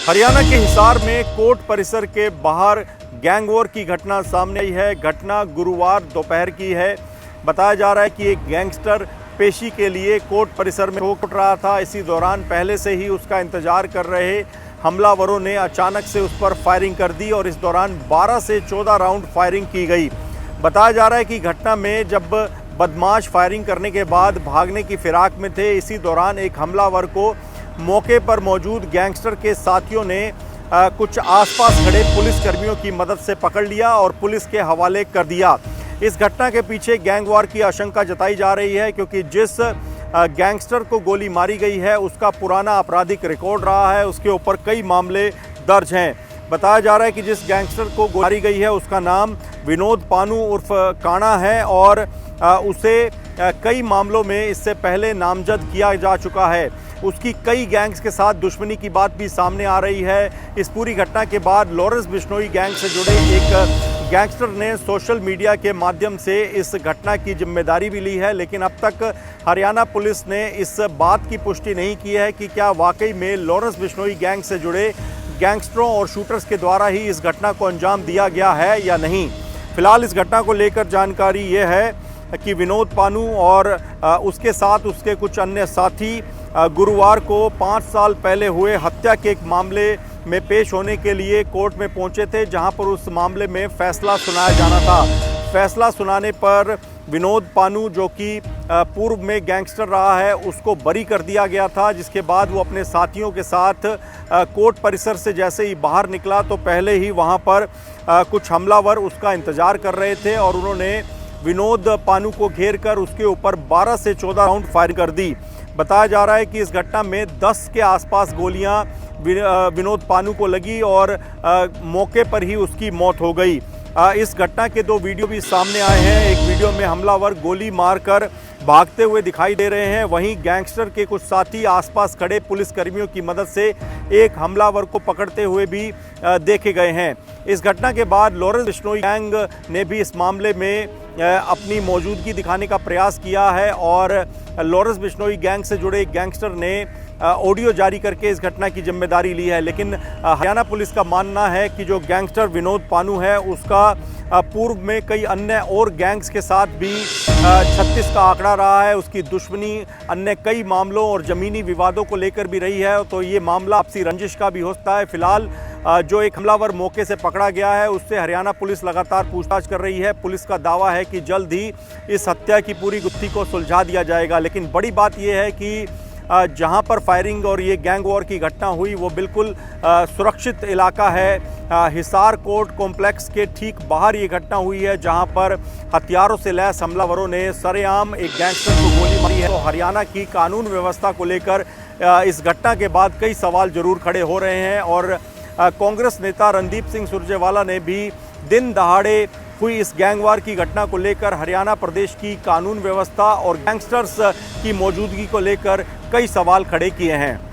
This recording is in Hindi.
हरियाणा के हिसार में कोर्ट परिसर के बाहर गैंग वॉर की घटना सामने आई है। घटना गुरुवार दोपहर की है। बताया जा रहा है कि एक गैंगस्टर पेशी के लिए कोर्ट परिसर में घूम रहा था। इसी दौरान पहले से ही उसका इंतजार कर रहे हमलावरों ने अचानक से उस पर फायरिंग कर दी और इस दौरान 12 से 14 राउंड फायरिंग की गई। बताया जा रहा है कि घटना में जब बदमाश फायरिंग करने के बाद भागने की फिराक में थे, इसी दौरान एक हमलावर को मौके पर मौजूद गैंगस्टर के साथियों ने कुछ आसपास खड़े पुलिसकर्मियों की मदद से पकड़ लिया और पुलिस के हवाले कर दिया। इस घटना के पीछे गैंग वॉर की आशंका जताई जा रही है, क्योंकि जिस गैंगस्टर को गोली मारी गई है उसका पुराना आपराधिक रिकॉर्ड रहा है। उसके ऊपर कई मामले दर्ज हैं। बताया जा रहा है कि जिस गैंगस्टर को गोली मारी गई है उसका नाम विनोद पानू उर्फ काणा है और उसे कई मामलों में इससे पहले नामजद किया जा चुका है। उसकी कई गैंग्स के साथ दुश्मनी की बात भी सामने आ रही है। इस पूरी घटना के बाद लॉरेंस बिश्नोई गैंग से जुड़े एक गैंगस्टर ने सोशल मीडिया के माध्यम से इस घटना की जिम्मेदारी भी ली है, लेकिन अब तक हरियाणा पुलिस ने इस बात की पुष्टि नहीं की है कि क्या वाकई में लॉरेंस बिश्नोई गैंग से जुड़े गैंगस्टरों और शूटर्स के द्वारा ही इस घटना को अंजाम दिया गया है या नहीं। फिलहाल इस घटना को लेकर जानकारी ये है कि विनोद पानू और उसके साथ उसके कुछ अन्य साथी गुरुवार को 5 साल पहले हुए हत्या के एक मामले में पेश होने के लिए कोर्ट में पहुंचे थे, जहां पर उस मामले में फैसला सुनाया जाना था। फैसला सुनाने पर विनोद पानू, जो कि पूर्व में गैंगस्टर रहा है, उसको बरी कर दिया गया था। जिसके बाद वो अपने साथियों के साथ कोर्ट परिसर से जैसे ही बाहर निकला तो पहले ही वहां पर कुछ हमलावर उसका इंतजार कर रहे थे और उन्होंने विनोद पानू को घेर कर उसके ऊपर 12 से 14 राउंड फायर कर दी। बताया जा रहा है कि इस घटना में 10 के आसपास गोलियां विनोद पानू को लगी और मौके पर ही उसकी मौत हो गई। इस घटना के 2 वीडियो भी सामने आए हैं। एक वीडियो में हमलावर गोली मारकर भागते हुए दिखाई दे रहे हैं, वहीं गैंगस्टर के कुछ साथी आसपास खड़े पुलिसकर्मियों की मदद से एक हमलावर को पकड़ते हुए भी देखे गए हैं। इस घटना के बाद लॉरेंस बिश्नोई गैंग ने भी इस मामले में अपनी मौजूदगी दिखाने का प्रयास किया है और लॉरेंस बिश्नोई गैंग से जुड़े गैंगस्टर ने ऑडियो जारी करके इस घटना की जिम्मेदारी ली है। लेकिन हरियाणा पुलिस का मानना है कि जो गैंगस्टर विनोद पानू है उसका पूर्व में कई अन्य और गैंग्स के साथ भी 36 का आंकड़ा रहा है। उसकी दुश्मनी अन्य कई मामलों और ज़मीनी विवादों को लेकर भी रही है, तो ये मामला आपसी रंजिश का भी हो सकता है। फिलहाल जो एक हमलावर मौके से पकड़ा गया है उससे हरियाणा पुलिस लगातार पूछताछ कर रही है। पुलिस का दावा है कि जल्द ही इस हत्या की पूरी गुत्थी को सुलझा दिया जाएगा। लेकिन बड़ी बात यह है कि जहां पर फायरिंग और ये गैंग वॉर की घटना हुई वो बिल्कुल सुरक्षित इलाका है। हिसार कोर्ट कॉम्प्लेक्स के ठीक बाहर ये घटना हुई है, जहां पर हथियारों से लैस हमलावरों ने सरेआम एक गैंगस्टर को गोली मारी है। तो हरियाणा की कानून व्यवस्था को लेकर इस घटना के बाद कई सवाल जरूर खड़े हो रहे हैं और कांग्रेस नेता रणदीप सिंह सुरजेवाला ने भी दिन दहाड़े हुई इस गैंगवार की घटना को लेकर हरियाणा प्रदेश की कानून व्यवस्था और गैंगस्टर्स की मौजूदगी को लेकर कई सवाल खड़े किए हैं।